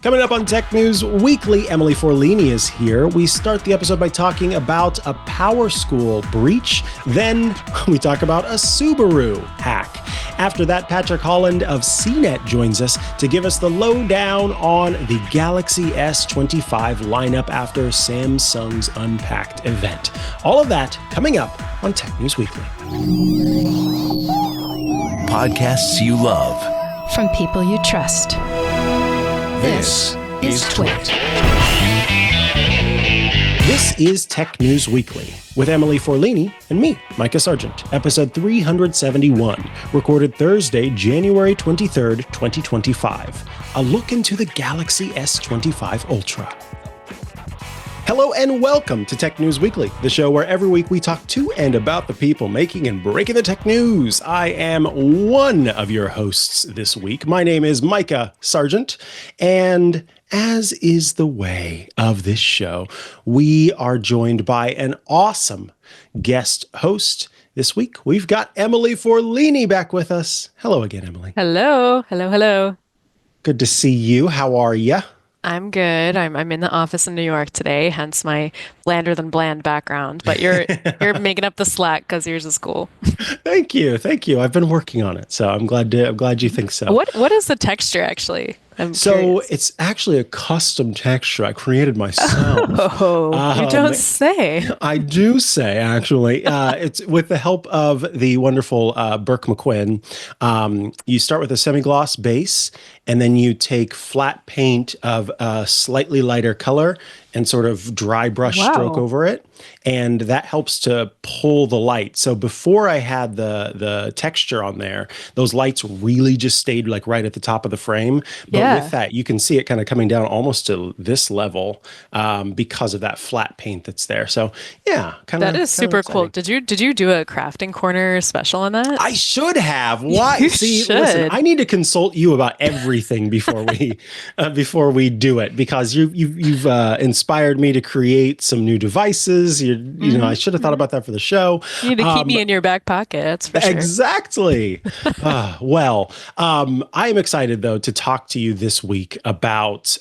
Coming up on Tech News Weekly, Emily Forlini is here. We start the episode by talking about a PowerSchool breach. Then we talk about a Subaru hack. After that, Patrick Holland of CNET joins us to give us the lowdown on the Galaxy S25 lineup after Samsung's Unpacked event. All of that coming up on Tech News Weekly. Podcasts you love. From people you trust. This is Twit. This is Tech News Weekly with Emily Forlini and me, Mikah Sargent, episode 371, recorded Thursday, January 23rd, 2025. A look into the Galaxy S25 Ultra. Hello and welcome to Tech News Weekly, the show where every week we talk to and about the people making and breaking the tech news. I am one of your hosts this week. My name is Mikah Sargent, and as is the way of this show, we are joined by an awesome guest host. This week, we've got Emily Forlini back with us. Hello again, Emily. Hello. Good to see you. How are you? I'm good. I'm in the office in New York today, hence my blander than bland background. But you're making up the slack because yours is cool. Thank you. I've been working on it, so I'm glad you think so. What is the texture actually? I'm curious. It's actually a custom texture I created myself. Oh, you don't say. I do say, actually. It's with the help of the wonderful Burke McQuinn. You start with a semi-gloss base, and then you take flat paint of a slightly lighter color and sort of dry brush stroke over it. And that helps to pull the light. So before I had the texture on there, those lights really just stayed like right at the top of the frame. But with that, you can see it kind of coming down almost to this level because of that flat paint that's there. So yeah, that is super cool. Did you do a crafting corner special on that? I should have. Why? Listen, I need to consult you about everything before we do it, because you've inspired me to create some new devices. You know, I should have thought about that for the show. You need to keep me in your back pocket. That's for sure. Exactly. I am excited though to talk to you this week about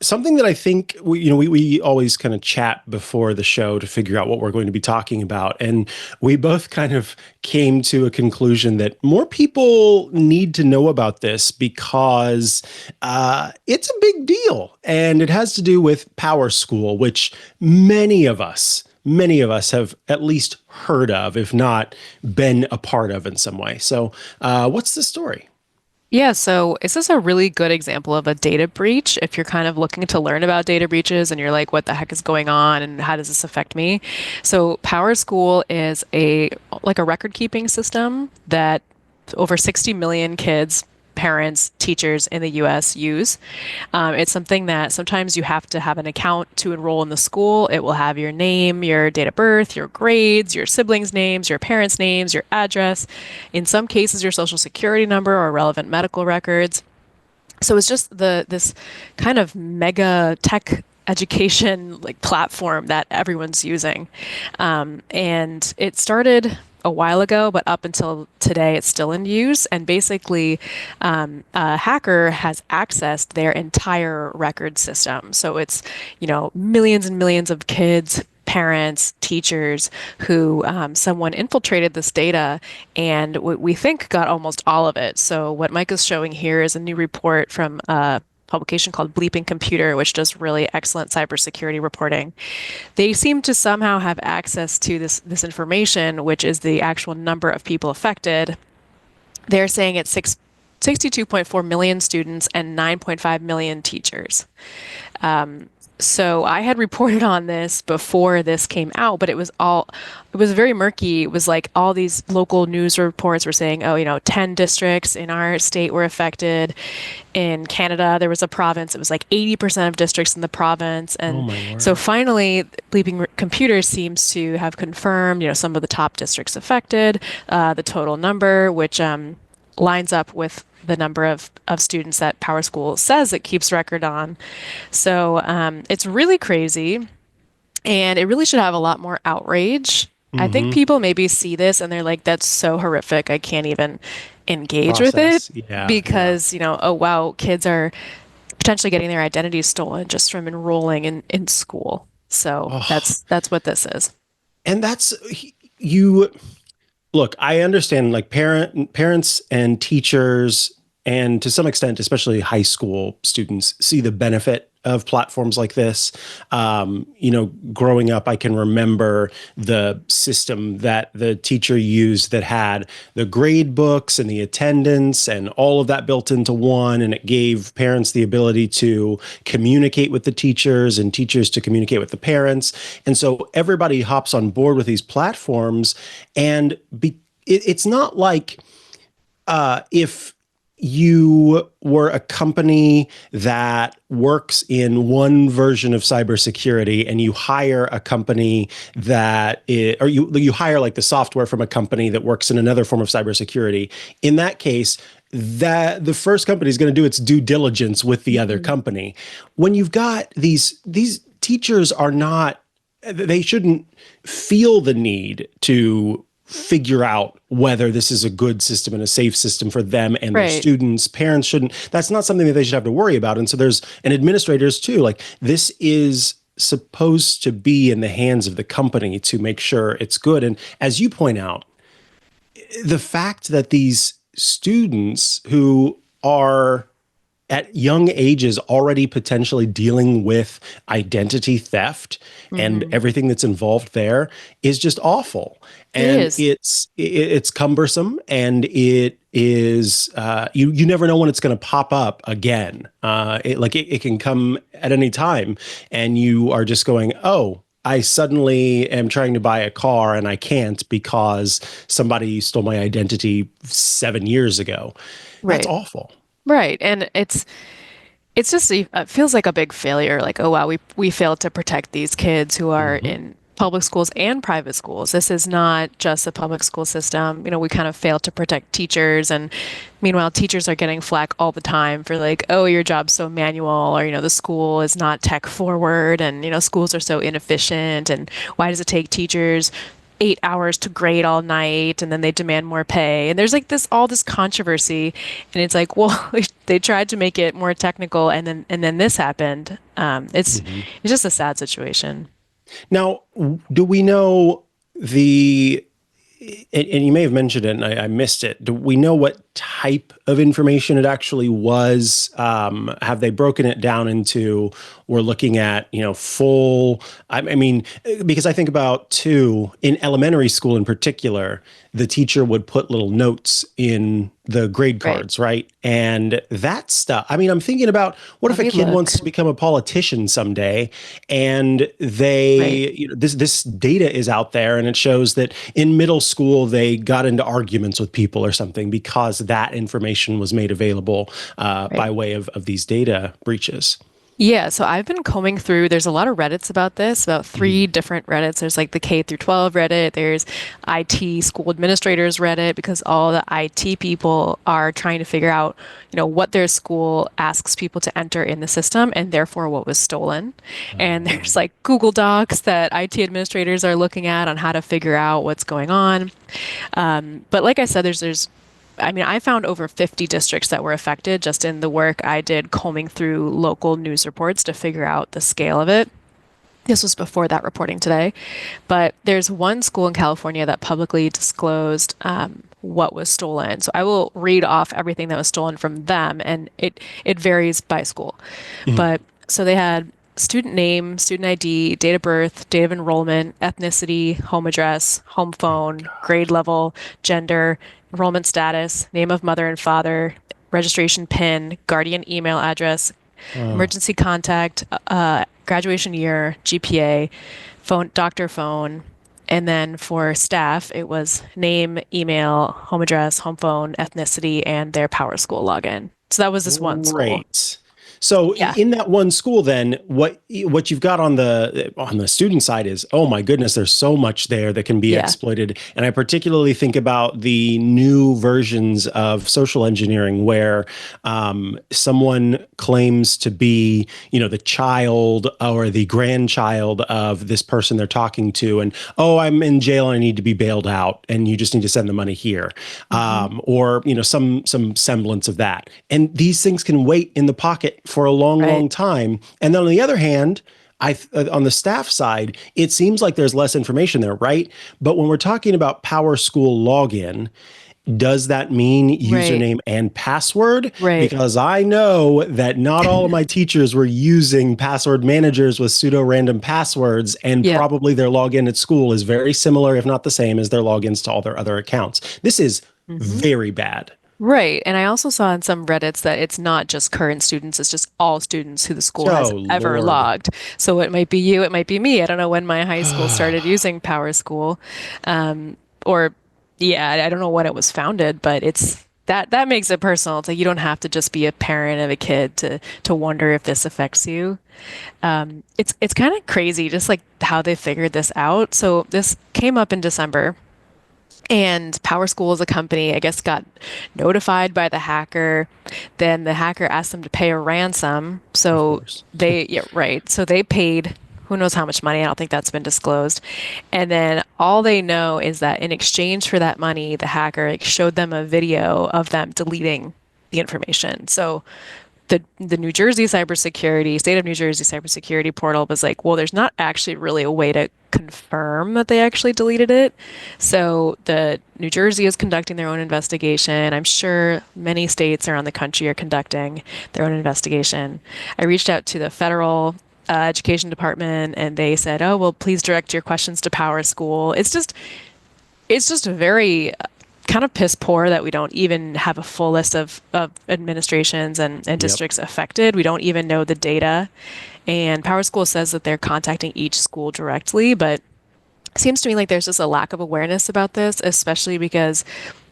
something that I think we always kind of chat before the show to figure out what we're going to be talking about, and we both kind of came to a conclusion that more people need to know about this because it's a big deal, and it has to do with PowerSchool, which many of us have at least heard of, if not been a part of in some way. So what's the story? Yeah, so this is a really good example of a data breach. If you're kind of looking to learn about data breaches and you're like, what the heck is going on and how does this affect me? So PowerSchool is a record keeping system that over 60 million kids, parents, teachers in the US use. It's something that sometimes you have to have an account to enroll in the school. It will have your name, your date of birth, your grades, your siblings' names, your parents' names, your address. In some cases, your social security number or relevant medical records. So it's just this kind of mega tech education platform that everyone's using. And it started a while ago, but up until today, it's still in use. And basically, a hacker has accessed their entire record system. So it's, millions and millions of kids, parents, teachers who someone infiltrated this data and we think got almost all of it. So what Mike is showing here is a new report from publication called Bleeping Computer, which does really excellent cybersecurity reporting. They seem to somehow have access to this information, which is the actual number of people affected. They're saying it's 62.4 million students and 9.5 million teachers. So I had reported on this before this came out, but it was very murky. It was like all these local news reports were saying, 10 districts in our state were affected. In Canada, there was a province, it was like 80% of districts in the province. And so finally, Bleeping Computer seems to have confirmed, some of the top districts affected, the total number, which lines up with the number of students that PowerSchool says it keeps record on. So it's really crazy, and it really should have a lot more outrage. I think people maybe see this and they're like, that's so horrific, I can't even engage with it because, oh wow, kids are potentially getting their identities stolen just from enrolling in school. So Oh, that's what this is. and that's you. Look, I understand like parents and teachers and to some extent, especially high school students see the benefit of platforms like this. Growing up, I can remember the system that the teacher used that had the grade books and the attendance and all of that built into one. And it gave parents the ability to communicate with the teachers and teachers to communicate with the parents. And so everybody hops on board with these platforms. And it's not like if you were a company that works in one version of cybersecurity and you hire a company or you hire like the software from a company that works in another form of cybersecurity. In that case, that the first company is going to do its due diligence with the other company. When you've got these teachers are not, they shouldn't feel the need to figure out whether this is a good system and a safe system for them and their Right. students. Parents shouldn't, that's not something that they should have to worry about. And so and administrators too, like this is supposed to be in the hands of the company to make sure it's good. And as you point out, the fact that these students who are at young ages already potentially dealing with identity theft and Hmm. everything that's involved there is just awful. It And is. it's cumbersome, and it is you never know when it's going to pop up again. It can come at any time, and you are just going, oh, I suddenly am trying to buy a car and I can't because somebody stole my identity 7 years ago. That's Right. awful. Right. And it's just it feels like a big failure. Like, oh wow, we failed to protect these kids who are Mhm. in public schools and private schools. This is not just a public school system. We kind of failed to protect teachers, and meanwhile, teachers are getting flack all the time for like, oh, your job's so manual, or the school is not tech forward, and schools are so inefficient, and why does it take teachers 8 hours to grade all night, and then they demand more pay, and there's like all this controversy, and it's like, well, they tried to make it more technical, and then this happened. Mhm. It's just a sad situation. Now, do we know the, and you may have mentioned it and I missed it. Do we know what type of information it actually was? Have they broken it down into, we're looking at, full, I mean, because I think about too, in elementary school in particular, the teacher would put little notes in the grade Right. cards, right? And that stuff. I mean, I'm thinking about what if Let a me kid look. wants to become a politician someday and Right. this data is out there and it shows that in middle school they got into arguments with people or something because that information was made available Right. by way of these data breaches. Yeah, so I've been combing through. There's a lot of Reddits about this, about three Mhm. different Reddits. There's like the K through 12 Reddit, there's IT school administrators Reddit, because all the IT people are trying to figure out, what their school asks people to enter in the system and therefore what was stolen. And there's like Google Docs that IT administrators are looking at on how to figure out what's going on. But like I said, I mean, I found over 50 districts that were affected just in the work I did combing through local news reports to figure out the scale of it. This was before that reporting today. But there's one school in California that publicly disclosed what was stolen. So I will read off everything that was stolen from them, and it varies by school. Mhm. But so they had student name, student ID, date of birth, date of enrollment, ethnicity, home address, home phone, grade level, gender, enrollment status, name of mother and father, registration PIN, guardian email address, Oh. emergency contact, graduation year, GPA, phone, doctor phone. And then for staff, it was name, email, home address, home phone, ethnicity, and their PowerSchool login. So that was this one school. Great. So Yeah. in that one school, then what you've got on the student side is, oh my goodness, there's so much there that can be Yeah. exploited. And I particularly think about the new versions of social engineering where someone claims to be, the child or the grandchild of this person they're talking to, and oh, I'm in jail, I need to be bailed out, and you just need to send the money here, Hmm. or some semblance of that. And these things can wait in the pocket for a long, Right. long time. And then on the other hand, on the staff side, it seems like there's less information there, right? But when we're talking about PowerSchool login, does that mean Right. username and password? Right. Because I know that not all of my teachers were using password managers with pseudo random passwords, and Yep. probably their login at school is very similar, if not the same, as their logins to all their other accounts. This is Hmm. very bad. Right. And I also saw in some Reddits that it's not just current students, it's just all students who the school has Oh, ever Lord. logged. So it might be you, it might be me. I don't know when my high school started using PowerSchool. Or yeah, I don't know when it was founded, but it's that makes it personal. It's like you don't have to just be a parent of a kid to wonder if this affects you. It's kind of crazy just like how they figured this out. So this came up in December. And PowerSchool as a company, I guess, got notified by the hacker. Then the hacker asked them to pay a ransom. Of So course. yeah, right. So they paid who knows how much money. I don't think that's been disclosed. And then all they know is that in exchange for that money, the hacker like, showed them a video of them deleting the information. So the New Jersey cybersecurity, state of New Jersey cybersecurity portal was like, well, there's not actually really a way to confirm that they actually deleted it. So the New Jersey is conducting their own investigation. I'm sure many states around the country are conducting their own investigation. I reached out to the federal education department and they said, oh, well, please direct your questions to PowerSchool. It's just very kind of piss poor that we don't even have a full list of administrations and Yep. districts affected. We don't even know the data. And PowerSchool says that they're contacting each school directly, but it seems to me like there's just a lack of awareness about this, especially because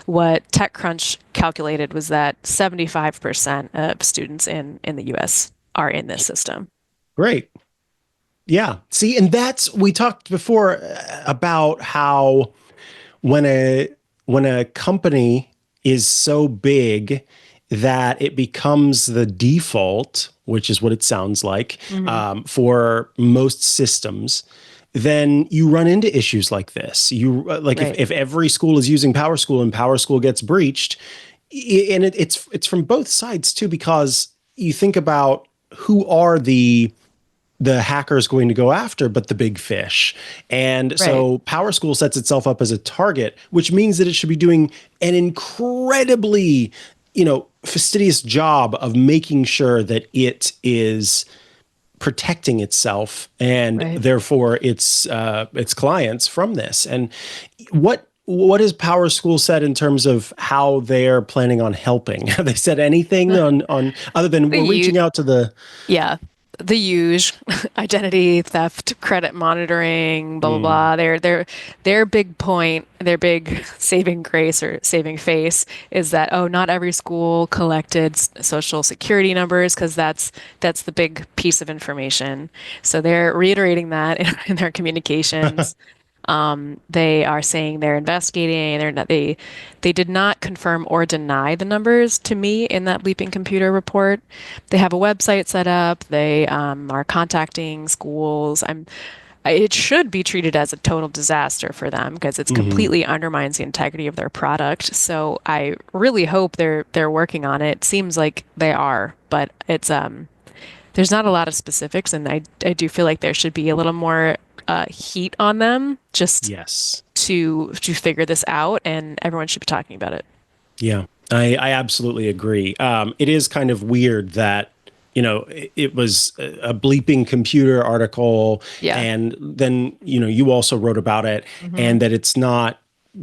what TechCrunch calculated was that 75% of students in the US are in this system. Great. Yeah. See, and we talked before about how when a company is so big that it becomes the default, which is what it sounds like, Hmm. for most systems, then you run into issues like this. Like Right. if every school is using PowerSchool and PowerSchool gets breached, and it's from both sides too, because you think about who are the hacker's going to go after, but the big fish. And Right. so PowerSchool sets itself up as a target, which means that it should be doing an incredibly, fastidious job of making sure that it is protecting itself and Right. therefore its clients from this. And what has PowerSchool said in terms of how they're planning on helping? Have they said anything on other than The we're you reaching out to the Yeah, the huge identity theft, credit monitoring, blah blah mm, blah. Their big point, their big saving grace or saving face is that oh, not every school collected social security numbers because that's the big piece of information. So they're reiterating that in their communications. They are saying they're investigating. They did not confirm or deny the numbers to me in that Bleeping Computer report. They have a website set up. They are contacting schools. It should be treated as a total disaster for them because it's mhm. completely undermines the integrity of their product. So I really hope they're working on it. Seems like they are, but it's there's not a lot of specifics, and I do feel like there should be a little more heat on them just Yes. to figure this out, and everyone should be talking about it. Yeah, I absolutely agree. It is kind of weird that, it was a bleeping computer article, Yeah. and then, you also wrote about it, Hmm. and that it's not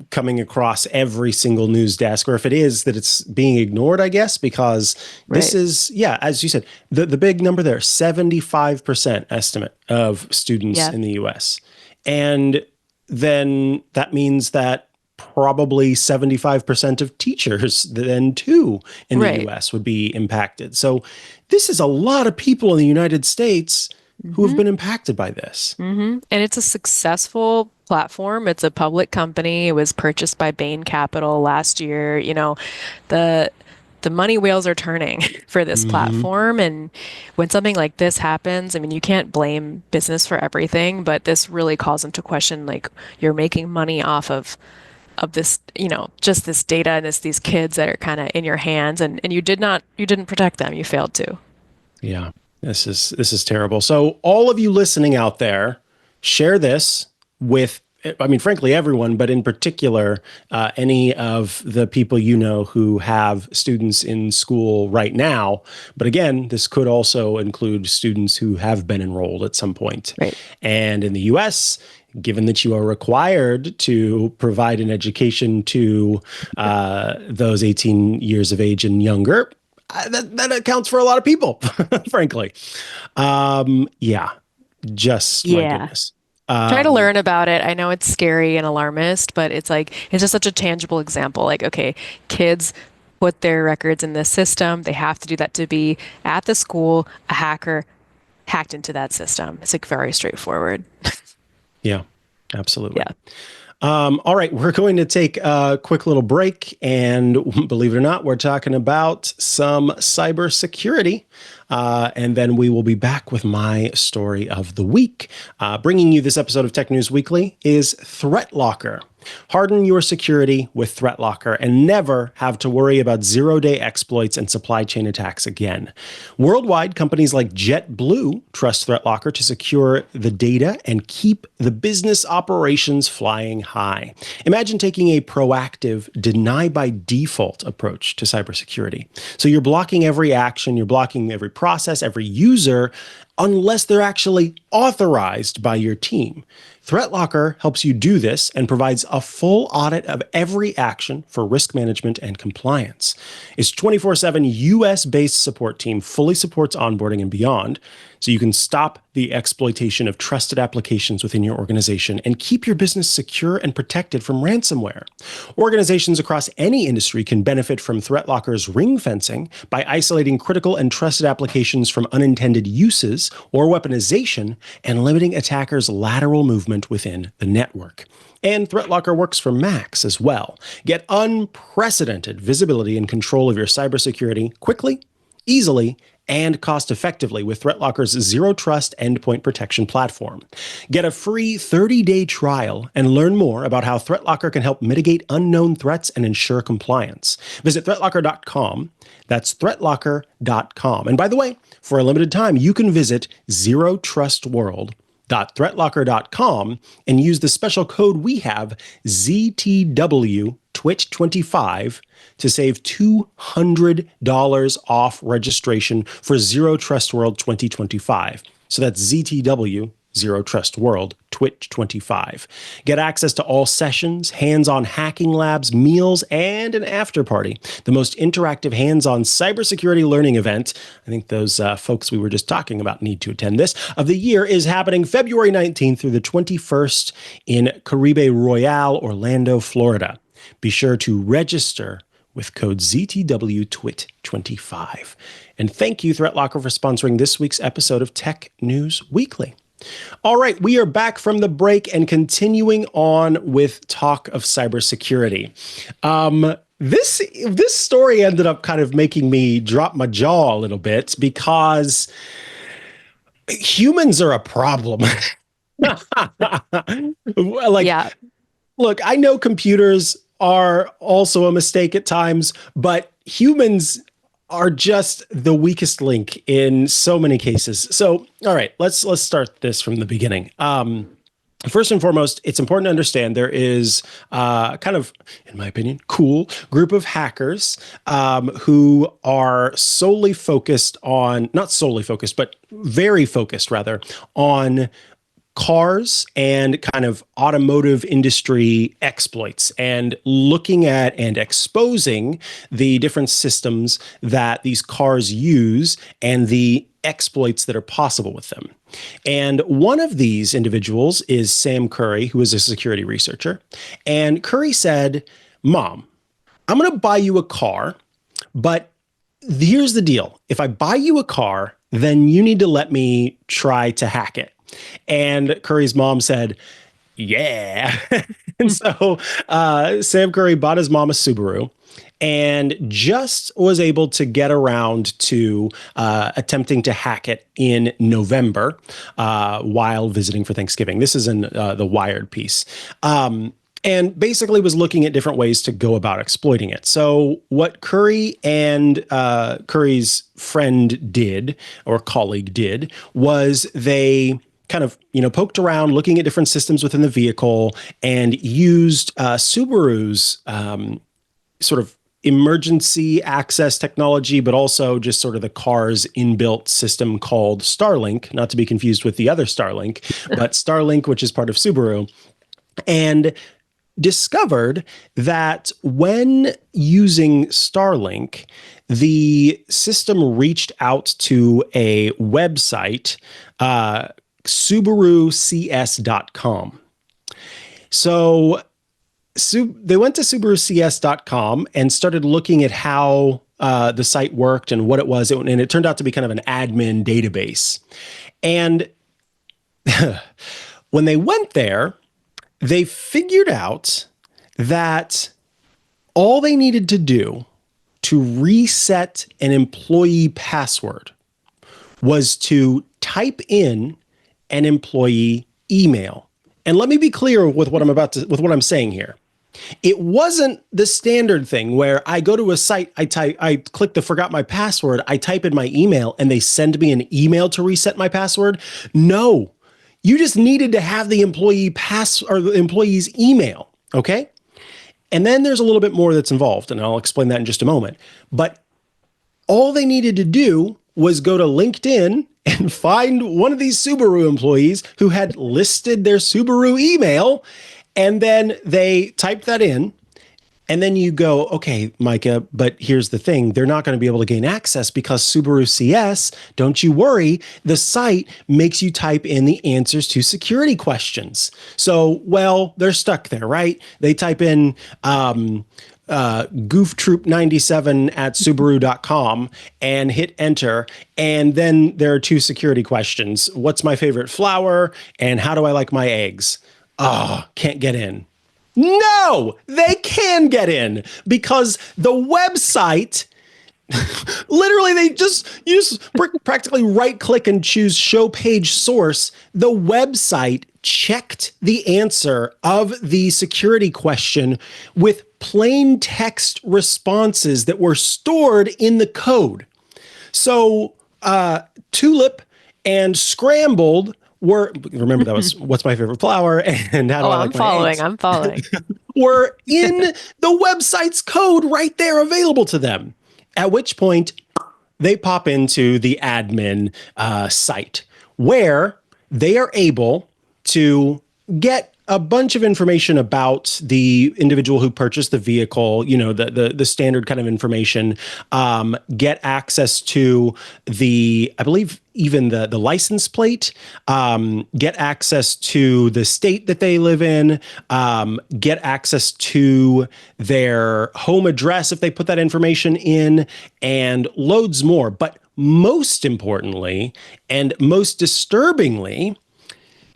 coming across every single news desk, or if it is, that it's being ignored, I guess, because this Right. is, yeah, as you said, the big number there, 75% estimate of students Yeah. in the US. And then that means that probably 75% of teachers then too in the Right. US would be impacted. So this is a lot of people in the United States who have Hmm. been impacted by this. And it's a successful platform. It's a public company. It was purchased by Bain Capital last year. The the money wheels are turning for this Hmm. platform. And when something like this happens, I mean, you can't blame business for everything, but this really calls into question like you're making money off of this, just this data and these kids that are kind of in your hands and you didn't protect them. You failed to. Yeah, this is terrible. So all of you listening out there, share this with, I mean, frankly, everyone, but in particular, any of the people you know who have students in school right now. But again, this could also include students who have been enrolled at some point. Right. And in the US, given that you are required to provide an education to those 18 years of age and younger, that accounts for a lot of people, frankly. Yeah, just my Yeah. goodness. Try to learn about it. I know it's scary and alarmist, but it's like, it's just such a tangible example. Like, okay, kids put their records in this system. They have to do that to be at the school. A hacker hacked into that system. It's like very straightforward. Yeah, absolutely. Yeah. All right, we're going to take a quick little break, and believe it or not, we're talking about some cybersecurity, and then we will be back with my story of the week. Bringing you this episode of Tech News Weekly is Threat Locker. Harden your security with Threat Locker and never have to worry about zero-day exploits and supply chain attacks again. Worldwide, companies like JetBlue trust Threat Locker to secure the data and keep the business operations flying high. Imagine taking a proactive, deny by default approach to cybersecurity. So you're blocking every action, you're blocking every process, every user, unless they're actually authorized by your team. Threat Locker helps you do this and provides a full audit of every action for risk management and compliance. Its 24/7 US-based support team fully supports onboarding and beyond, so you can stop the exploitation of trusted applications within your organization and keep your business secure and protected from ransomware. Organizations across any industry can benefit from Threat Locker's ring fencing by isolating critical and trusted applications from unintended uses or weaponization and limiting attackers' lateral movement within the network. And Threat Locker works for Macs as well. Get unprecedented visibility and control of your cybersecurity quickly, easily, and cost-effectively with Threat Locker's Zero Trust Endpoint Protection platform. Get a free 30-day trial and learn more about how Threat Locker can help mitigate unknown threats and ensure compliance. Visit threatlocker.com. That's threatlocker.com. And by the way, for a limited time, you can visit zerotrustworld.threatlocker.com and use the special code we have, ZTW Twitch25, to save $200 off registration for Zero Trust World 2025. So that's ZTW Zero Trust World Twitch 25. Get access to all sessions, hands-on hacking labs, meals, and an after party. The most interactive hands-on cybersecurity learning event, I think those folks we were just talking about need to attend this, of the year is happening February 19th through the 21st in Caribe Royale, Orlando, Florida. Be sure to register with code ZTWTWIT25. And thank you, Threat Locker, for sponsoring this week's episode of Tech News Weekly. All right, we are back from the break and continuing on with talk of cybersecurity. This story ended up kind of making me drop my jaw a little bit because humans are a problem. Like, Yeah. look, I know computers are also a mistake at times, but humans are just the weakest link in so many cases. So, all right, let's start this from the beginning. First and foremost, it's important to understand there is kind of, in my opinion, cool group of hackers who are solely focused on, not solely focused, but very focused rather, on cars and kind of automotive industry exploits and looking at and exposing the different systems that these cars use and the exploits that are possible with them. And one of these individuals is Sam Curry, who is a security researcher. And Curry said, "Mom, I'm going to buy you a car, but here's the deal. If I buy you a car, then you need to let me try to hack it." And Curry's mom said, "Yeah." And so Sam Curry bought his mom a Subaru and just was able to get around to attempting to hack it in November while visiting for Thanksgiving. This is in the Wired piece. and basically was looking at different ways to go about exploiting it. So what Curry and Curry's friend did, or colleague did, was they kind of, poked around looking at different systems within the vehicle and used Subaru's sort of emergency access technology, but also just sort of the car's inbuilt system called Starlink, not to be confused with the other Starlink, but Starlink, which is part of Subaru, and discovered that when using Starlink, the system reached out to a website, SubaruCS.com. So they went to SubaruCS.com and started looking at how the site worked and what it was. And it turned out to be kind of an admin database. And when they went there, they figured out that all they needed to do to reset an employee password was to type in an employee email. And let me be clear with what I'm saying here. It wasn't the standard thing where I go to a site, I click the forgot my password, I type in my email, and they send me an email to reset my password. No, you just needed to have the the employee's email, okay? And then there's a little bit more that's involved, and I'll explain that in just a moment. But all they needed to do was go to LinkedIn and find one of these Subaru employees who had listed their Subaru email, and then they typed that in. And then you go, okay, Mikah, but here's the thing. They're not going to be able to gain access because Subaru CS, don't you worry, the site makes you type in the answers to security questions. So, well, they're stuck there, right? They type in gooftroop97@subaru.com and hit enter. And then there are two security questions. What's my favorite flower? And how do I like my eggs? Can't get in. No, they can get in because the website, literally, you just practically right click and choose show page source. The website checked the answer of the security question with plain text responses that were stored in the code. So Tulip and Scrambled remember that was what's my favorite flower and how do I like my eggs? I'm following. Were in the website's code right there available to them. At which point they pop into the admin site where they are able to get a bunch of information about the individual who purchased the vehicle, the standard kind of information, get access to I believe even the license plate, get access to the state that they live in, get access to their home address if they put that information in, and loads more. But most importantly, and most disturbingly,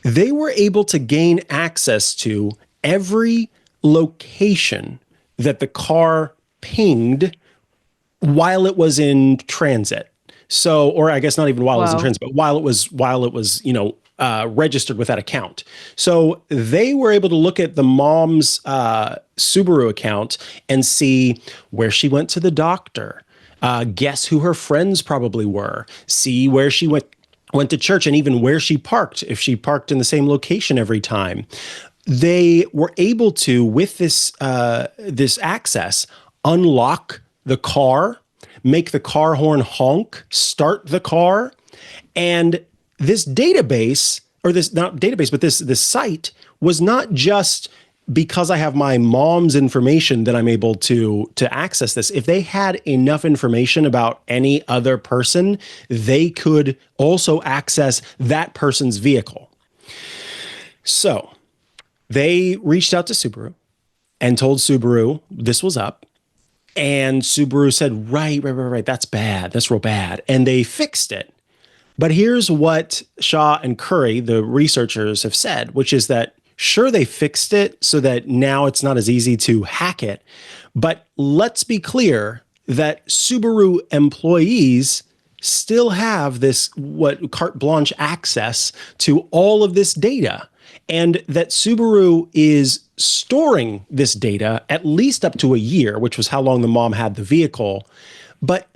they were able to gain access to every location that the car pinged while it was in transit. So, or I guess not even while it was in transit, but while it was, registered with that account. So they were able to look at the mom's Subaru account and see where she went to the doctor, guess who her friends probably were, see where she went to church, and even where she parked, if she parked in the same location every time. They were able to, with this access, unlock the car, make the car horn honk, start the car. And this database, or this not database, but this site was not just because I have my mom's information that I'm able to access this. If they had enough information about any other person, they could also access that person's vehicle. So they reached out to Subaru and told Subaru this was up. And Subaru said, right, that's bad. That's real bad. And they fixed it. But here's what Shaw and Curry, the researchers, have said, which is that sure, they fixed it so that now it's not as easy to hack it. But let's be clear that Subaru employees still have this carte blanche access to all of this data. and that Subaru is storing this data at least up to a year, which was how long the mom had the vehicle. But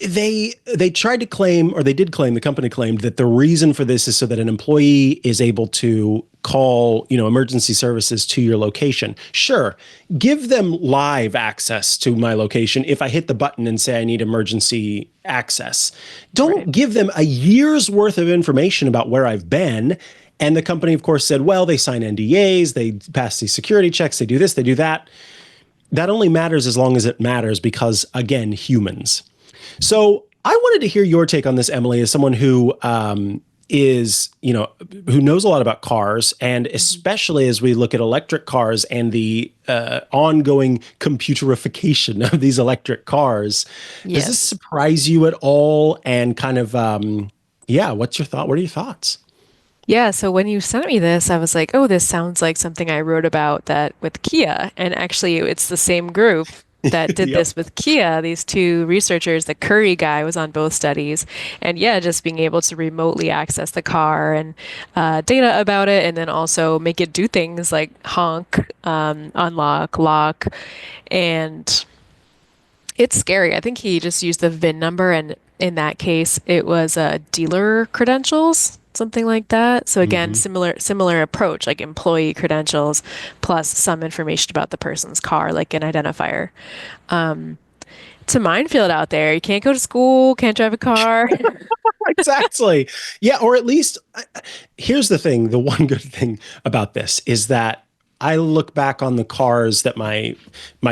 they tried to claim, or they did claim, the company claimed that the reason for this is so that an employee is able to call, emergency services to your location. Sure, give them live access to my location if I hit the button and say I need emergency access. Don't give them a year's worth of information about where I've been. And the company, of course, said, well, they sign NDAs, they pass these security checks, they do this, they do that. That only matters as long as it matters because, again, humans. So I wanted to hear your take on this, Emily, as someone who is, who knows a lot about cars, and especially as we look at electric cars and the ongoing computerification of these electric cars. Yes. Does this surprise you at all? And kind of, what's your thought? What are your thoughts? Yeah, so when you sent me this, I was like, oh, this sounds like something I wrote about that with Kia. And actually, it's the same group that did this with Kia. These two researchers, the Curry guy was on both studies. And yeah, just being able to remotely access the car and data about it, and then also make it do things like honk, unlock, lock. And it's scary. I think he just used the VIN number, and in that case, it was dealer credentials, something like that. So again, similar approach, like employee credentials plus some information about the person's car, like an identifier. It's a minefield out there. You can't go to school, can't drive a car. Exactly. Yeah, or at least here's the thing. The one good thing about this is that I look back on the cars that my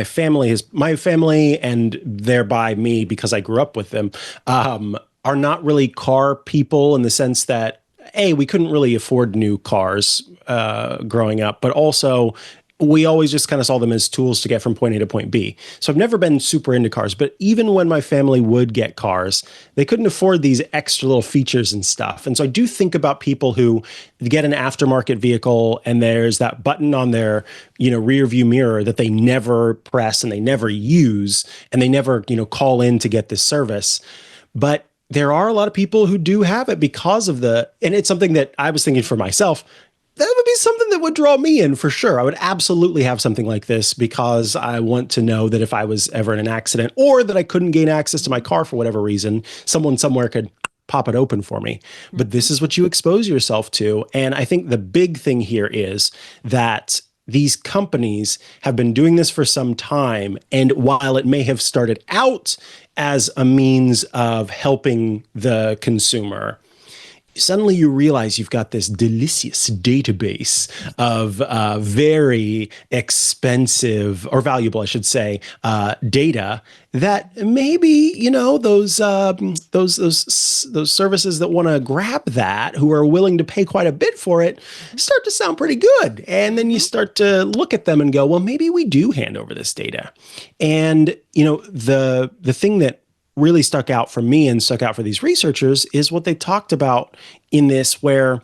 family and thereby me, because I grew up with them, are not really car people in the sense that, we couldn't really afford new cars growing up, but also we always just kind of saw them as tools to get from point A to point B. So I've never been super into cars, but even when my family would get cars, they couldn't afford these extra little features and stuff. And so I do think about people who get an aftermarket vehicle and there's that button on their, rear view mirror that they never press and they never use, and they never, call in to get this service. But there are a lot of people who do have it because of and it's something that I was thinking for myself, that would be something that would draw me in for sure. I would absolutely have something like this because I want to know that if I was ever in an accident or that I couldn't gain access to my car for whatever reason, someone somewhere could pop it open for me. But this is what you expose yourself to. And I think the big thing here is that these companies have been doing this for some time. And while it may have started out as a means of helping the consumer, suddenly you realize you've got this delicious database of very expensive, or valuable, I should say, data that maybe, those services that want to grab that, who are willing to pay quite a bit for it, start to sound pretty good. And then you start to look at them and go, well, maybe we do hand over this data. And, the thing that really stuck out for me and stuck out for these researchers is what they talked about in this, where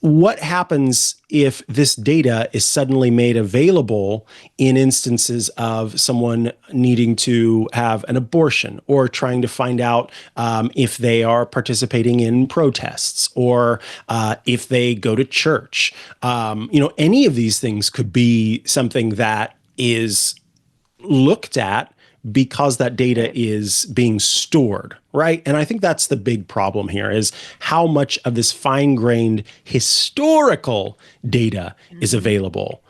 what happens if this data is suddenly made available in instances of someone needing to have an abortion, or trying to find out if they are participating in protests, or if they go to church. Any of these things could be something that is looked at because that data is being stored, right? And I think that's the big problem here, is how much of this fine-grained historical data is available.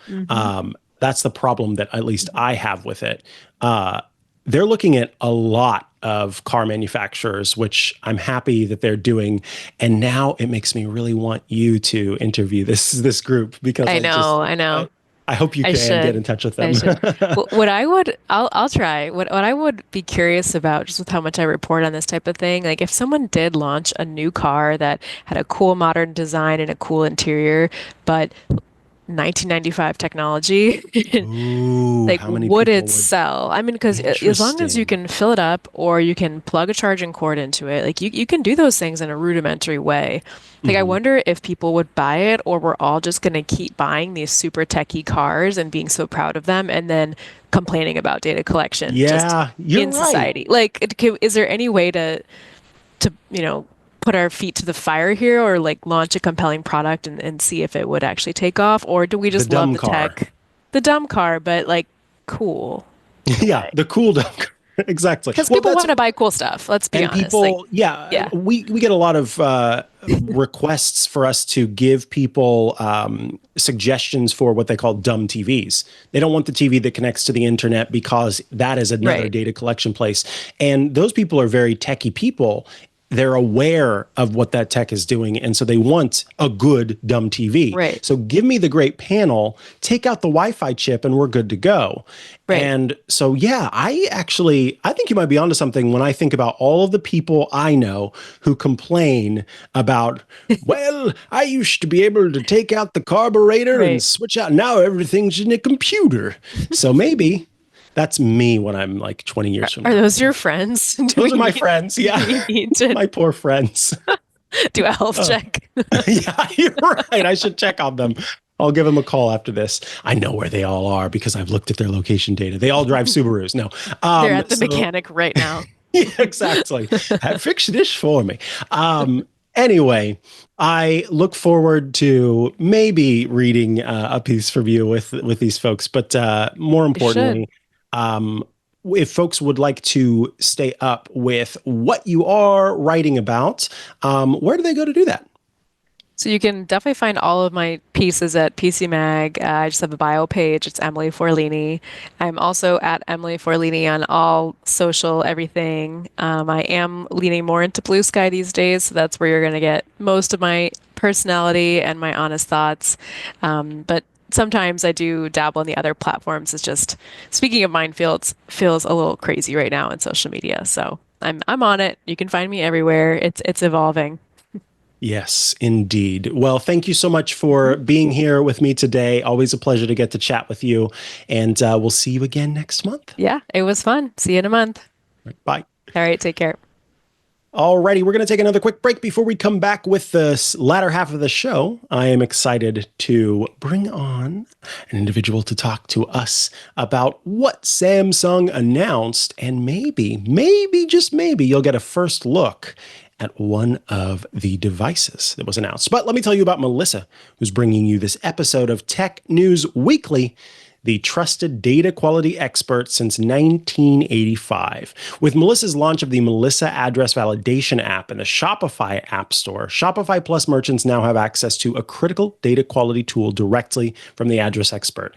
That's the problem that at least I have with it. They're looking at a lot of car manufacturers, which I'm happy that they're doing. And now it makes me really want you to interview this group, because I know. I hope you can get in touch with them. I'll try. What I would be curious about, just with how much I report on this type of thing, like if someone did launch a new car that had a cool modern design and a cool interior, but 1995 technology, like would it sell? I mean, because as long as you can fill it up, or you can plug a charging cord into it, like you can do those things in a rudimentary way. Like I wonder if people would buy it, or we're all just going to keep buying these super techie cars and being so proud of them, and then complaining about data collection in society. Like, is there any way to put our feet to the fire here or like launch a compelling product and see if it would actually take off? Or do we The just love dumb the car. tech? The dumb car, but like cool in a Yeah, way. the cool dumb car. Exactly. Because Well, people that's want to buy cool stuff. Let's be and honest. Like, people, yeah, yeah, we get a lot of requests for us to give people suggestions for what they call dumb TVs. They don't want the TV that connects to the internet because that is another right. data collection place. And those people are very techie people. They're aware of what that tech is doing. And so they want a good dumb TV. Right. So give me the great panel, take out the Wi-Fi chip, and we're good to go. Right. And so, yeah, I think you might be onto something when I think about all of the people I know who complain about, well, I used to be able to take out the carburetor and Right. switch out. Now everything's in a computer. So maybe that's me when I'm like 20 years from Are now. those your friends? Do Those we are my need, friends. do Yeah. we need to My poor friends. do a health check? Yeah, you're right. I should check on them. I'll give them a call after this. I know where they all are because I've looked at their location data. They all drive Subarus. No. They're at the So mechanic right now. yeah, exactly. Fix this for me. Anyway, I look forward to maybe reading a piece from you with these folks, but more You should. importantly, um, if folks would like to stay up with what you are writing about, where do they go to do that? So you can definitely find all of my pieces at PC Mag. I just have a bio page. It's Emily Forlini. I'm also at Emily Forlini on all social everything. I am leaning more into Blue Sky these days, so that's where you're going to get most of my personality and my honest thoughts. But sometimes I do dabble in the other platforms. It's just speaking of minefields, feels a little crazy right now in social media. So I'm on it. You can find me everywhere. It's evolving. Yes, indeed. Well, thank you so much for being here with me today. Always a pleasure to get to chat with you. And we'll see you again next month. Yeah, it was fun. See you in a month. Bye. All right, take care. Alrighty, we're going to take another quick break before we come back with the latter half of the show. I am excited to bring on an individual to talk to us about what Samsung announced, and maybe, just maybe, you'll get a first look at one of the devices that was announced. But let me tell you about Melissa, who's bringing you this episode of Tech News Weekly, the trusted data quality expert since 1985. With Melissa's launch of the Melissa Address Validation app in the Shopify App Store, Shopify Plus merchants now have access to a critical data quality tool directly from the address expert.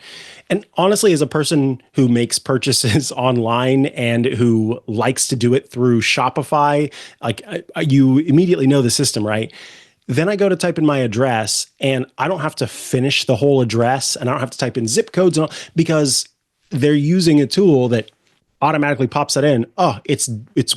And honestly, as a person who makes purchases online and who likes to do it through Shopify, like you immediately know the system, right? Then I go to type in my address and I don't have to finish the whole address and I don't have to type in zip codes and all, because they're using a tool that automatically pops that in. Oh, it's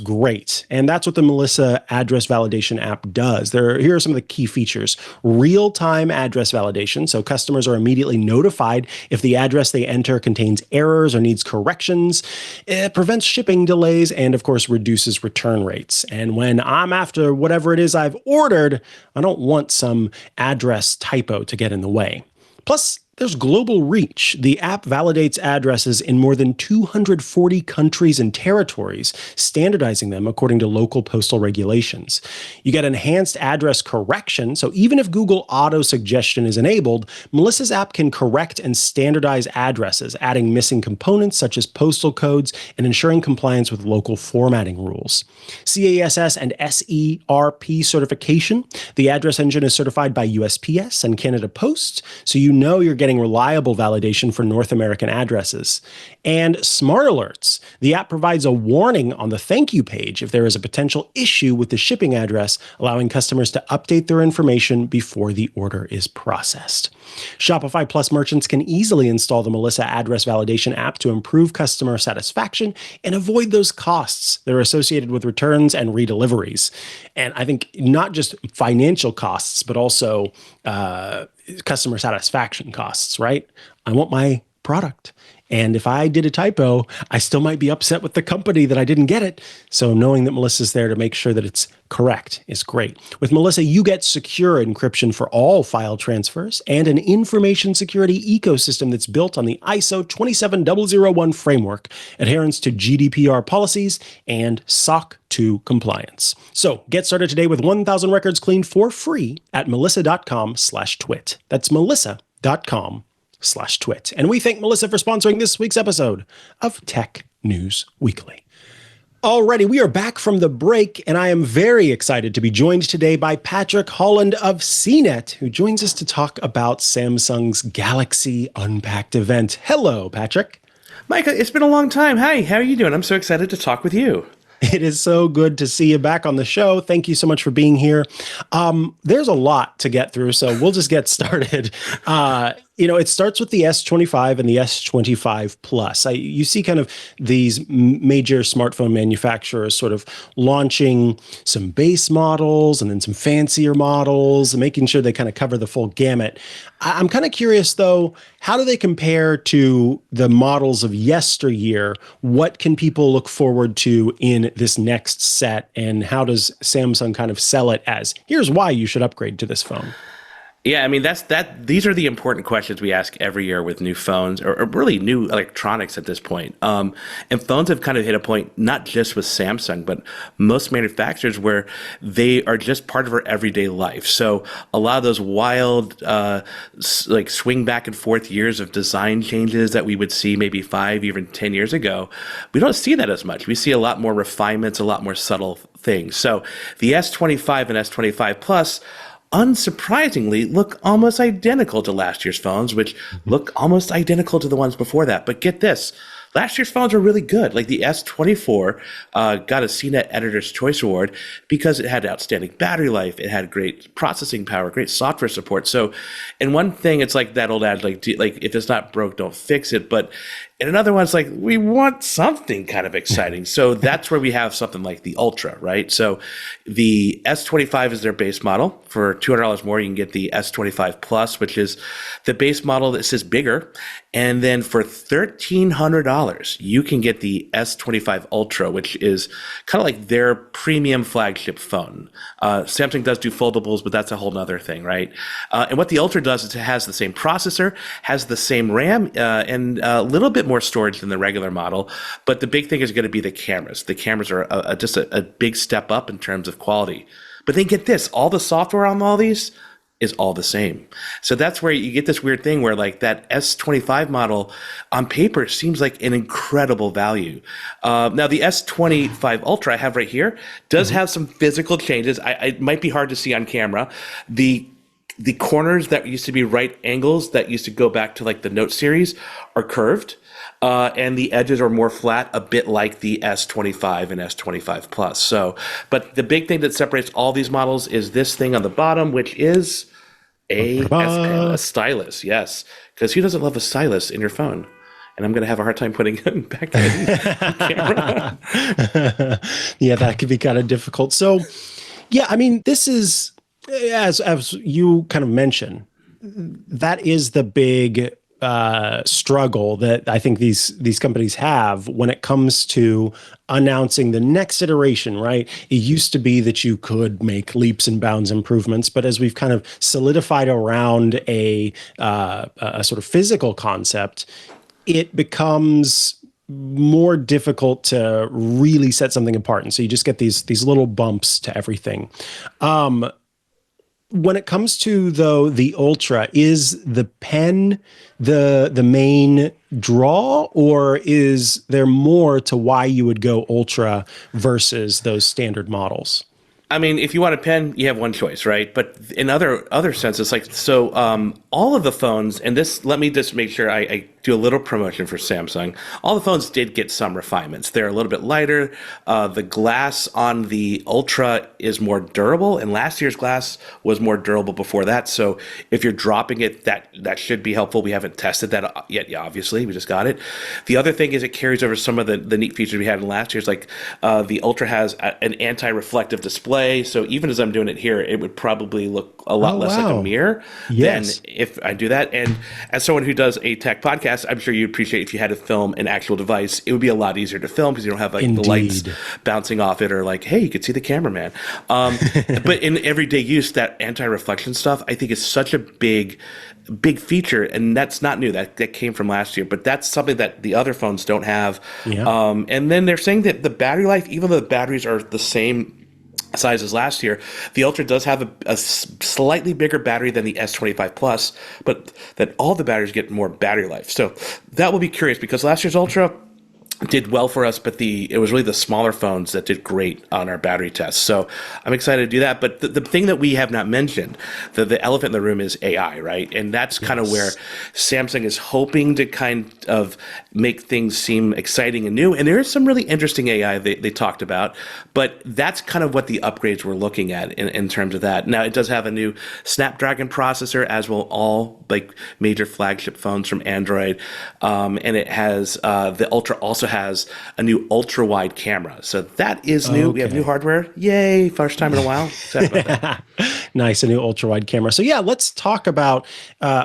great. And that's what the Melissa address validation app does. Here are some of the key features. Real-time address validation. So customers are immediately notified if the address they enter contains errors or needs corrections. It prevents shipping delays and of course reduces return rates. And when I'm after whatever it is I've ordered, I don't want some address typo to get in the way. Plus, there's global reach. The app validates addresses in more than 240 countries and territories, standardizing them according to local postal regulations. You get enhanced address correction, so even if Google auto suggestion is enabled, Melissa's app can correct and standardize addresses, adding missing components such as postal codes and ensuring compliance with local formatting rules. CASS and SERP certification. The address engine is certified by USPS and Canada Post, so you know you're getting reliable validation for North American addresses. And Smart Alerts. The app provides a warning on the thank you page if there is a potential issue with the shipping address, allowing customers to update their information before the order is processed. Shopify Plus merchants can easily install the Melissa Address Validation app to improve customer satisfaction and avoid those costs that are associated with returns and redeliveries. And I think not just financial costs, but also customer satisfaction costs, right? I want my product And if I did a typo, I still might be upset with the company that I didn't get it. So knowing that Melissa's there to make sure that it's correct is great. With Melissa, you get secure encryption for all file transfers and an information security ecosystem that's built on the ISO 27001 framework, adherence to GDPR policies, and SOC 2 compliance. So get started today with 1,000 records cleaned for free at melissa.com/twit. That's melissa.com/twit. And we thank Melissa for sponsoring this week's episode of Tech News Weekly. Alrighty, we are back from the break, and I am very excited to be joined today by Patrick Holland of CNET, who joins us to talk about Samsung's Galaxy Unpacked event. Hello, Patrick. Mikah, it's been a long time. Hi, how are you doing? I'm so excited to talk with you. It is so good to see you back on the show. Thank you so much for being here. There's a lot to get through, so we'll just get started. It starts with the S25 and the S25 Plus. You see kind of these major smartphone manufacturers sort of launching some base models and then some fancier models and making sure they kind of cover the full gamut. I'm kind of curious, though, how do they compare to the models of yesteryear? What can people look forward to in this next set? And how does Samsung kind of sell it as, here's why you should upgrade to this phone? Yeah, I mean, these are the important questions we ask every year with new phones or really new electronics at this point. And phones have kind of hit a point, not just with Samsung, but most manufacturers where they are just part of our everyday life. So a lot of those wild, swing back and forth years of design changes that we would see maybe 5, even 10 years ago, we don't see that as much. We see a lot more refinements, a lot more subtle things. So the S25 and S25 Plus, unsurprisingly, look almost identical to last year's phones, which look almost identical to the ones before that. But get this, last year's phones were really good. Like the S24 got a CNET Editor's Choice Award because it had outstanding battery life, it had great processing power, great software support. So, and one thing, it's like that old adage, like if it's not broke, don't fix it. But and another one's like, we want something kind of exciting. So that's where we have something like the Ultra, right? So the S25 is their base model. For $200 more, you can get the S25 Plus, which is the base model that says bigger. And then for $1,300, you can get the S25 Ultra, which is kind of like their premium flagship phone. Samsung does do foldables, but that's a whole nother thing, right? And what the Ultra does is it has the same processor, has the same RAM, and a little bit more storage than the regular model. But the big thing is going to be the cameras. The cameras are just a big step up in terms of quality. But then get this, all the software on all these is all the same. So that's where you get this weird thing where like that S25 model on paper seems like an incredible value. Now the S25 Ultra I have right here does have some physical changes. It might be hard to see on camera. The corners that used to be right angles that used to go back to like the Note series are curved. And the edges are more flat, a bit like the S25 and S25 Plus. So, but the big thing that separates all these models is this thing on the bottom, which is a stylus. Yes, because who doesn't love a stylus in your phone? And I'm going to have a hard time putting it back in camera. Yeah, that could be kind of difficult. So, yeah, I mean, this is, as you kind of mentioned, that is the big struggle that I think these companies have when it comes to announcing the next iteration, right? It used to be that you could make leaps and bounds improvements, but as we've kind of solidified around a sort of physical concept, it becomes more difficult to really set something apart. And so you just get these little bumps to everything. When it comes to, though, the Ultra, is the pen the main draw, or is there more to why you would go Ultra versus those standard models? I mean, if you want a pen, you have one choice, right? But in other senses, like, so all of the phones, and this, let me just make sure I do a little promotion for Samsung. All the phones did get some refinements. They're a little bit lighter. The glass on the Ultra is more durable, and last year's glass was more durable before that. So if you're dropping it, that should be helpful. We haven't tested that yet, obviously. We just got it. The other thing is it carries over some of the neat features we had in last year's, like the Ultra has an anti-reflective display. So even as I'm doing it here, it would probably look a lot less like a mirror than if I do that. And as someone who does a tech podcast, yes, I'm sure you appreciate if you had to film an actual device, it would be a lot easier to film because you don't have like the lights bouncing off it or like, hey, you could see the cameraman. But in everyday use, that anti-reflection stuff, I think is such a big feature, and that's not new. That came from last year, but that's something that the other phones don't have. Yeah. And then they're saying that the battery life, even though the batteries are the same size as last year, the Ultra does have a slightly bigger battery than the S25 Plus, but that all the batteries get more battery life. So that will be curious because last year's Ultra did well for us, but it was really the smaller phones that did great on our battery tests. So I'm excited to do that. But the thing that we have not mentioned, the elephant in the room, is AI, right? And that's kind of where Samsung is hoping to kind of make things seem exciting and new. And there is some really interesting AI they talked about, but that's kind of what the upgrades we're looking at in terms of that. Now, it does have a new Snapdragon processor, as will all like major flagship phones from Android. And it has the Ultra also has a new ultra wide camera, so that is new. We have new hardware. Yay! First time in a while. Excited about that. Nice, a new ultra wide camera. So yeah, let's talk about.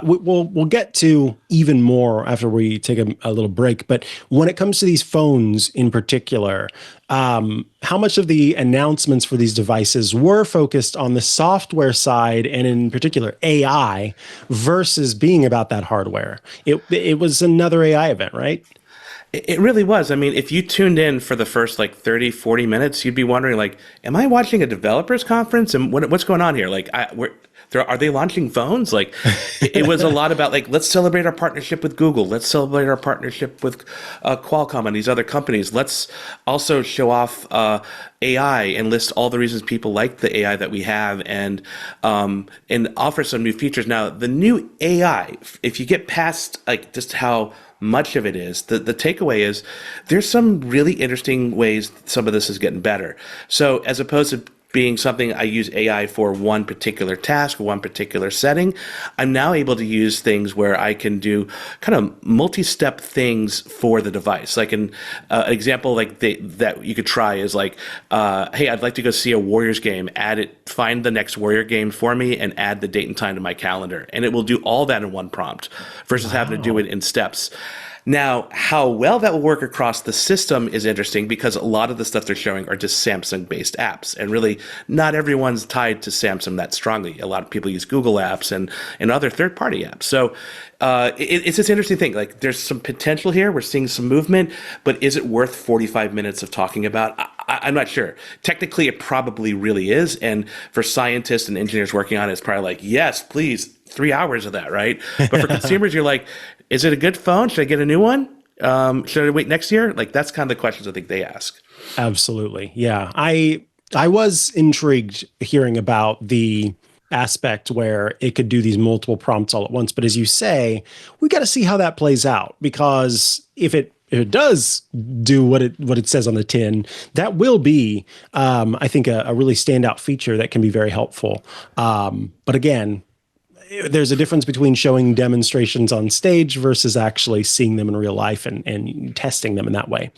We'll get to even more after we take a little break. But when it comes to these phones in particular, how much of the announcements for these devices were focused on the software side and in particular AI versus being about that hardware? It was another AI event, right? It really was. I mean, if you tuned in for the first like 30, 40 minutes, you'd be wondering like, am I watching a developers conference? And what's going on here? Like, are they launching phones? Like, it was a lot about like, let's celebrate our partnership with Google. Let's celebrate our partnership with Qualcomm and these other companies. Let's also show off AI and list all the reasons people like the AI that we have and offer some new features. Now, the new AI, if you get past like just how much of it is, the takeaway is there's some really interesting ways some of this is getting better. So as opposed to being something I use AI for one particular task, one particular setting, I'm now able to use things where I can do kind of multi-step things for the device. Like an example like that you could try is like, hey, I'd like to go see a Warriors game, find the next Warrior game for me and add the date and time to my calendar. And it will do all that in one prompt versus having to do it in steps. Now, how well that will work across the system is interesting because a lot of the stuff they're showing are just Samsung-based apps. And really, not everyone's tied to Samsung that strongly. A lot of people use Google apps and other third-party apps. So it's this interesting thing. Like, there's some potential here. We're seeing some movement. But is it worth 45 minutes of talking about? I'm not sure. Technically, it probably really is. And for scientists and engineers working on it, it's probably like, yes, please, 3 hours of that, right? But for consumers, you're like, is it a good phone? Should I get a new one? Should I wait next year? Like, that's kind of the questions I think they ask. Absolutely. Yeah. I was intrigued hearing about the aspect where it could do these multiple prompts all at once. But as you say, we got to see how that plays out, because if it does do what it says on the tin, that will be, I think, a really standout feature that can be very helpful. But again, there's a difference between showing demonstrations on stage versus actually seeing them in real life and testing them in that way.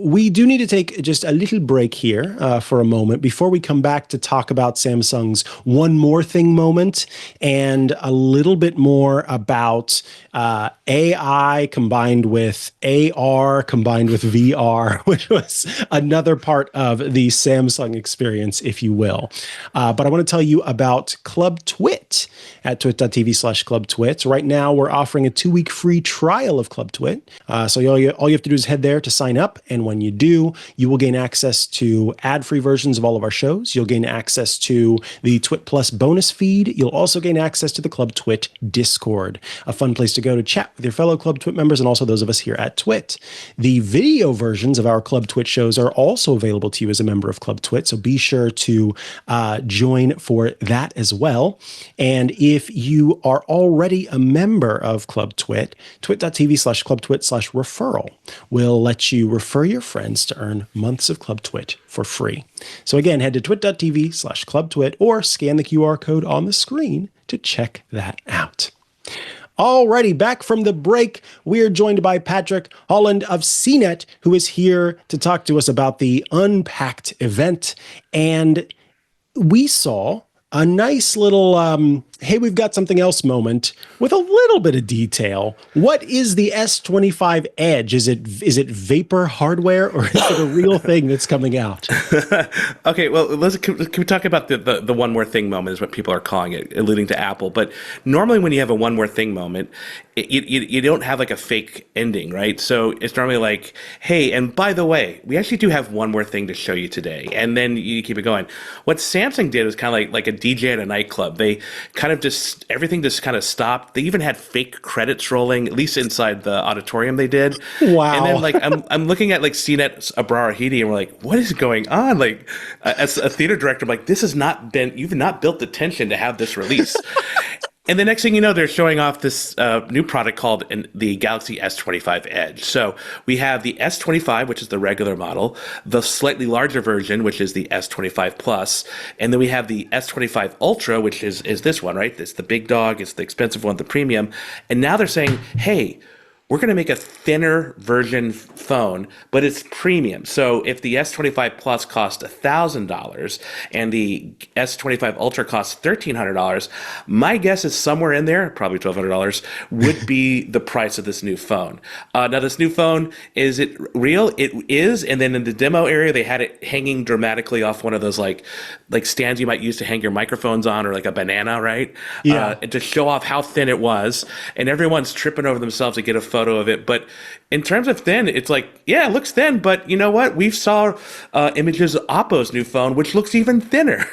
We do need to take just a little break here for a moment before we come back to talk about Samsung's One More Thing moment and a little bit more about AI combined with AR combined with VR, which was another part of the Samsung experience, if you will. But I want to tell you about Club Twit at twit.tv/Club Twit. Right now, we're offering a 2-week free trial of Club Twit. So all you have to do is head there to sign up, and when you do, you will gain access to ad-free versions of all of our shows. You'll gain access to the Twit Plus bonus feed. You'll also gain access to the Club Twit Discord, a fun place to go to chat with your fellow Club Twit members and also those of us here at Twit. The video versions of our Club Twit shows are also available to you as a member of Club Twit, so be sure to join for that as well. And if you are already a member of Club Twit, twit.tv/Club Twit/referral will let you refer your friends to earn months of Club Twit for free. So again, head to twit.tv/Club Twit or scan the QR code on the screen to check that out. Alrighty, back from the break, we are joined by Patrick Holland of CNET, who is here to talk to us about the Unpacked event. And we saw a nice little hey, we've got something else moment with a little bit of detail. What is the S25 Edge? Is it vapor hardware, or is it a real thing that's coming out? Okay, well, can we talk about the one more thing moment is what people are calling it, alluding to Apple. But normally when you have a one more thing moment, you don't have like a fake ending, right? So it's normally like, hey, and by the way, we actually do have one more thing to show you today. And then you keep it going. What Samsung did was kind of like a DJ at a nightclub. They kind of everything just kind of stopped. They even had fake credits rolling, at least inside the auditorium they did. Wow. And then like I'm looking at like CNET Abrar Hidi, and we're like, what is going on? Like as a theater director, I'm like, you've not built the tension to have this release. And the next thing you know, they're showing off this new product called the Galaxy S25 Edge. So we have the S25, which is the regular model, the slightly larger version, which is the S25 Plus, and then we have the S25 Ultra, which is this one, right? It's the big dog, it's the expensive one, the premium. And now they're saying, hey, we're going to make a thinner version phone, but it's premium. So if the S25 Plus cost $1,000 and the S25 Ultra costs $1,300, my guess is somewhere in there, probably $1,200, would be the price of this new phone. Now, this new phone, is it real? It is. And then in the demo area, they had it hanging dramatically off one of those like stands you might use to hang your microphones on, or like a banana, right? Yeah. To show off how thin it was. And everyone's tripping over themselves to get a photo of it. But in terms of thin, it's like, yeah, it looks thin, but you know what? We've saw images of Oppo's new phone, which looks even thinner.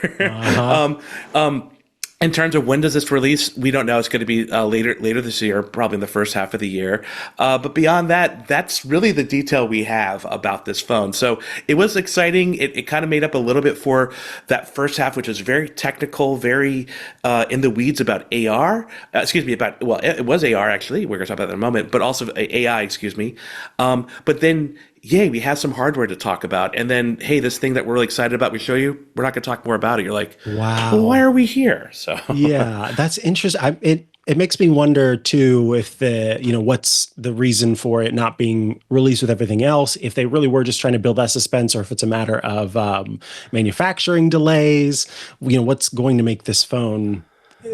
In terms of when does this release, we don't know. It's going to be later this year, probably in the first half of the year. But beyond that, that's really the detail we have about this phone. So it was exciting. It kind of made up a little bit for that first half, which was very technical, very in the weeds about AR. It was AR actually. We're going to talk about that in a moment, but also AI, excuse me. But then, yay, we have some hardware to talk about. And then, hey, this thing that we're really excited about, we show you, we're not going to talk more about it. You're like, wow, well, why are we here? So yeah, that's interesting. It makes me wonder too if what's the reason for it not being released with everything else, if they really were just trying to build that suspense, or if it's a matter of manufacturing delays. What's going to make this phone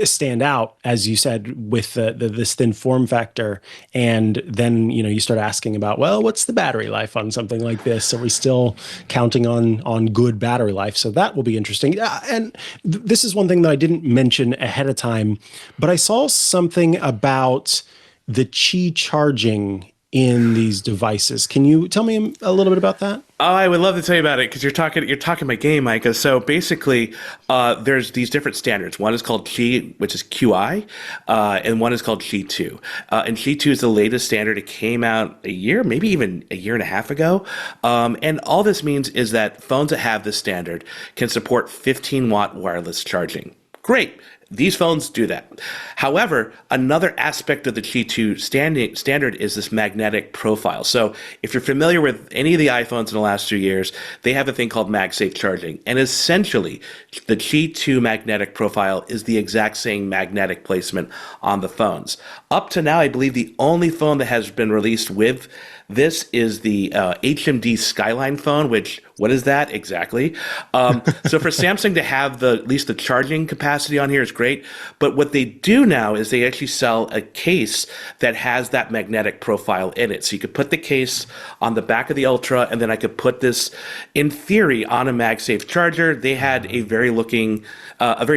stand out, as you said, with this thin form factor. And then you start asking about, well, what's the battery life on something like this? Are we still counting on good battery life? So that will be interesting. And this is one thing that I didn't mention ahead of time, but I saw something about the Qi charging in these devices. Can you tell me a little bit about that? Oh, I would love to tell you about it, because you're talking my game, Micah. So basically, there's these different standards. One is called Qi, which is QI, and one is called Qi 2. And Qi 2 is the latest standard. It came out a year, maybe even a year and a half ago. And all this means is that phones that have this standard can support 15-watt wireless charging. Great. These phones do that. However, another aspect of the Qi 2 standard is this magnetic profile. So if you're familiar with any of the iPhones in the last 2 years, they have a thing called MagSafe charging. And essentially, the Qi 2 magnetic profile is the exact same magnetic placement on the phones. Up to now, I believe the only phone that has been released with this is the HMD Skyline phone, which, what is that exactly? So for Samsung to have at least the charging capacity on here is great. But what they do now is they actually sell a case that has that magnetic profile in it. So you could put the case on the back of the Ultra, and then I could put this, in theory, on a MagSafe charger. They had a very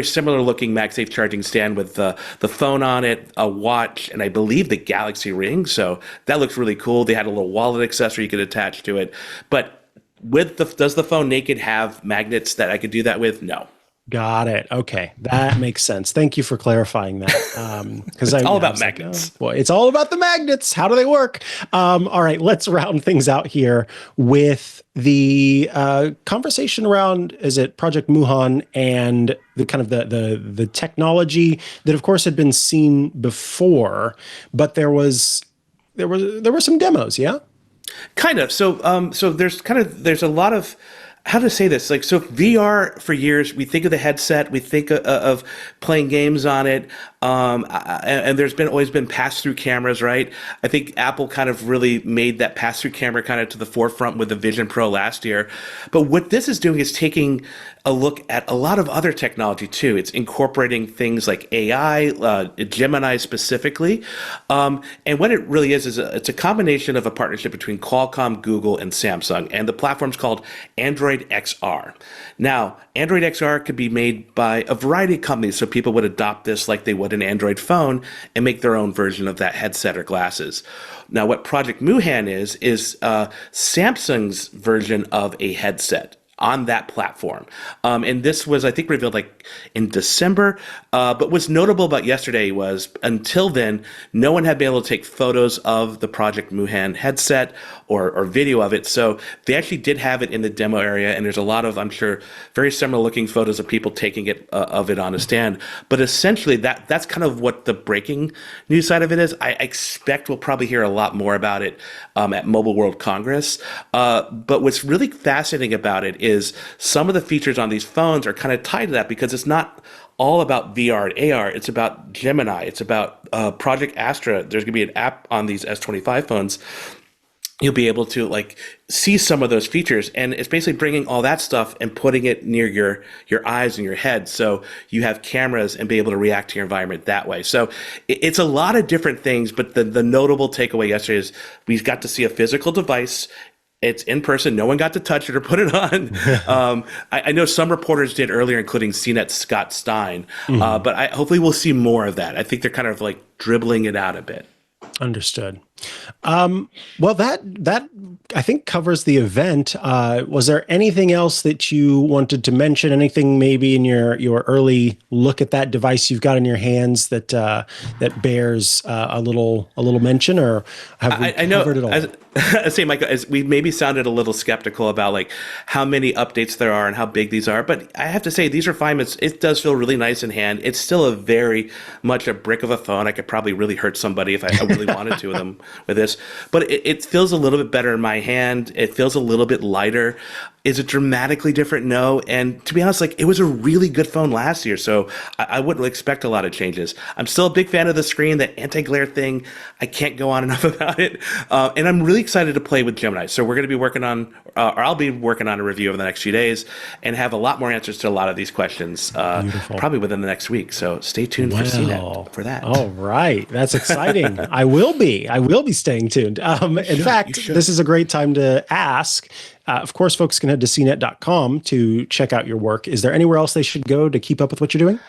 similar looking MagSafe charging stand with the phone on it, a watch, and I believe the Galaxy Ring. So that looks really cool. They had a little wallet accessory you could attach to it. But does the phone naked have magnets that I could do that with? No. Got it. Okay, that makes sense. Thank you for clarifying that. Because it's all about magnets. Boy, it's all about the magnets. How do they work? All right, let's round things out here with the conversation around, is it Project Muhan, and the kind of the technology that, of course, had been seen before, but there were some demos, yeah. Kind of. So there's a lot of how to say this? Like, so VR for years, we think of the headset, we think of playing games on it, and there's always been pass-through cameras, right? I think Apple kind of really made that pass-through camera kind of to the forefront with the Vision Pro last year. But what this is doing is taking a look at a lot of other technology too. It's incorporating things like AI, Gemini specifically, and what it really is it's a combination of a partnership between Qualcomm, Google, and Samsung, and the platform's called Android XR. Now, Android XR could be made by a variety of companies, so people would adopt this like they would an Android phone and make their own version of that headset or glasses. Now, what Project Muhan is Samsung's version of a headset on that platform. And this was, I think, revealed like in December. But what's notable about yesterday was until then, no one had been able to take photos of the Project Muhan headset or video of it. So they actually did have it in the demo area. And there's a lot of, I'm sure, very similar looking photos of people taking it of it on a stand. But essentially, that's kind of what the breaking news side of it is. I expect we'll probably hear a lot more about it at Mobile World Congress. But what's really fascinating about it is some of the features on these phones are kind of tied to that, because it's not all about VR and AR. It's about Gemini. It's about Project Astra. There's going to be an app on these S25 phones. You'll be able to like see some of those features, and it's basically bringing all that stuff and putting it near your eyes and your head, so you have cameras and be able to react to your environment that way. So it's a lot of different things, but the notable takeaway yesterday is we got to see a physical device. It's in person. No one got to touch it or put it on. I know some reporters did earlier, including CNET's Scott Stein, but hopefully we'll see more of that. I think they're kind of like dribbling it out a bit. Understood. Well, that I think covers the event. Was there anything else that you wanted to mention? Anything maybe in your early look at that device you've got in your hands that that bears a little mention, or have we covered it all? I say, Micah, as we maybe sounded a little skeptical about like how many updates there are and how big these are, but I have to say these refinements, it does feel really nice in hand. It's still a very much a brick of a phone. I could probably really hurt somebody if I really wanted to with this, but it feels a little bit better in my hand. It feels a little bit lighter. Is it dramatically different? No. And to be honest, like, it was a really good phone last year, so I wouldn't expect a lot of changes. I'm still a big fan of the screen, that anti-glare thing. I can't go on enough about it. And I'm really excited to play with Gemini. So we're going to be working on, or I'll be working on a review over the next few days and have a lot more answers to a lot of these questions, probably within the next week. So stay tuned for CNET for that. All right. That's exciting. I will be staying tuned. In fact, this is a great time to ask. Of course, folks can head to cnet.com to check out your work. Is there anywhere else they should go to keep up with what you're doing?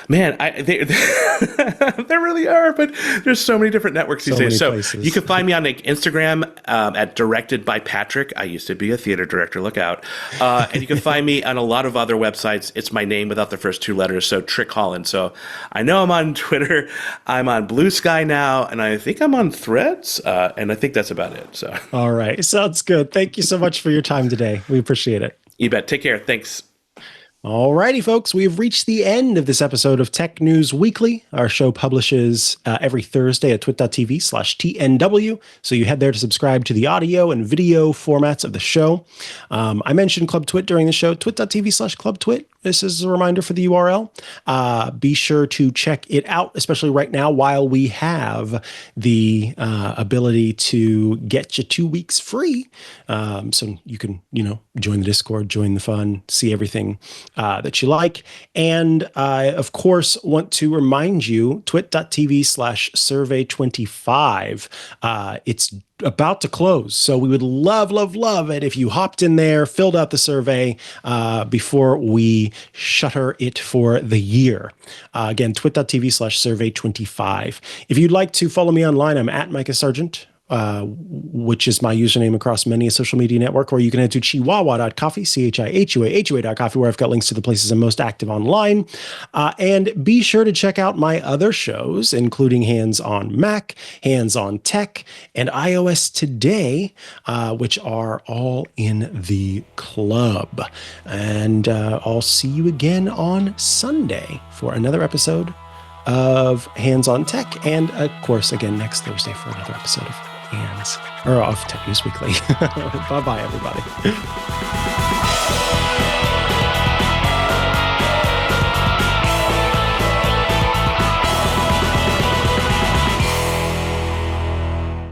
Man, there really are, but there's so many different networks these days. So places. You can find me on like Instagram at Directed by Patrick. I used to be a theater director, look out. And you can find me on a lot of other websites. It's my name without the first two letters, so Trick Holland. So I know I'm on Twitter. I'm on Blue Sky now, and I think I'm on Threads, and I think that's about it. So. All right. Sounds good. Thank you so much for your time today. We appreciate it. You bet. Take care. Thanks. All righty, folks, we have reached the end of this episode of Tech News Weekly. Our show publishes every Thursday at twit.tv/TNW. So you head there to subscribe to the audio and video formats of the show. I mentioned Club Twit during the show, twit.tv/ClubTwit. This is a reminder for the URL. Be sure to check it out, especially right now while we have the ability to get you 2 weeks free. So you can, join the Discord, join the fun, see everything that you like. And I, of course, want to remind you, twit.tv/survey25. It's about to close. So we would love it if you hopped in there, filled out the survey before we shutter it for the year. Again, twit.tv/survey25. If you'd like to follow me online, I'm at Mikah Sargent. Which is my username across many a social media network, or you can head to chihuahua.coffee, CHIHUAHUA.coffee, where I've got links to the places I'm most active online. And be sure to check out my other shows, including Hands on Mac, Hands on Tech, and iOS Today, which are all in the club. And I'll see you again on Sunday for another episode of Hands on Tech, and of course, again, next Thursday for another episode of Tech News Weekly. Bye-bye, everybody.